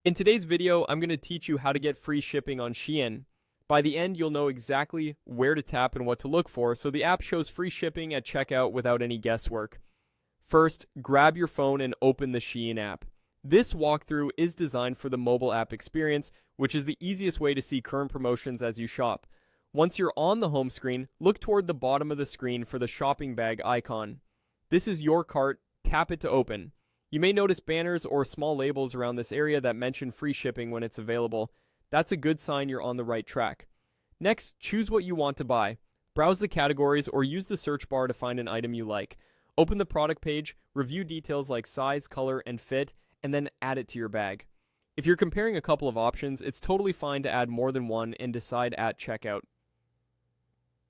In today's video, I'm going to teach you how to get free shipping on Shein. By the end, you'll know exactly where to tap and what to look for, so the app shows free shipping at checkout without any guesswork. First, grab your phone and open the Shein app. This walkthrough is designed for the mobile app experience, which is the easiest way to see current promotions as you shop. Once you're on the home screen, look toward the bottom of the screen for the shopping bag icon. This is your cart, tap it to open. You may notice banners or small labels around this area that mention free shipping when it's available. That's a good sign you're on the right track. Next, choose what you want to buy. Browse the categories or use the search bar to find an item you like. Open the product page, review details like size, color, and fit, and then add it to your bag. If you're comparing a couple of options, it's totally fine to add more than one and decide at checkout.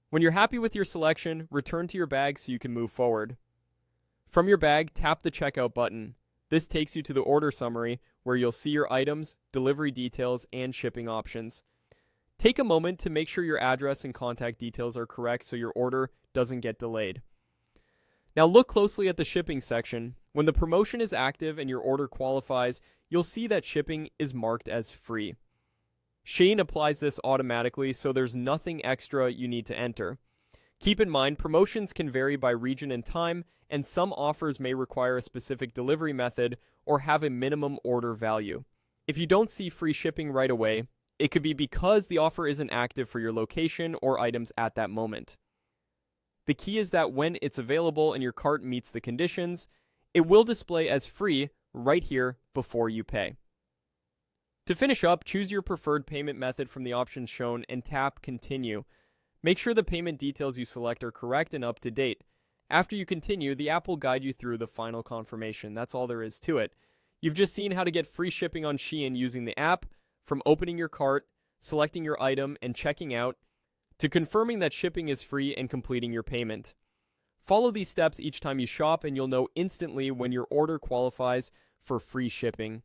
When you're happy with your selection, return to your bag so you can move forward. From your bag, tap the checkout button. This takes you to the order summary, where you'll see your items, delivery details, and shipping options. Take a moment to make sure your address and contact details are correct so your order doesn't get delayed. Now look closely at the shipping section. When the promotion is active and your order qualifies, you'll see that shipping is marked as free. Shein applies this automatically, so there's nothing extra you need to enter. Keep in mind, promotions can vary by region and time, and some offers may require a specific delivery method or have a minimum order value. If you don't see free shipping right away, it could be because the offer isn't active for your location or items at that moment. The key is that when it's available and your cart meets the conditions, it will display as free right here before you pay. To finish up, choose your preferred payment method from the options shown and tap Continue. Make sure the payment details you select are correct and up to date. After you continue, the app will guide you through the final confirmation. That's all there is to it. You've just seen how to get free shipping on Shein using the app, from opening your cart, selecting your item, and checking out, to confirming that shipping is free and completing your payment. Follow these steps each time you shop and you'll know instantly when your order qualifies for free shipping.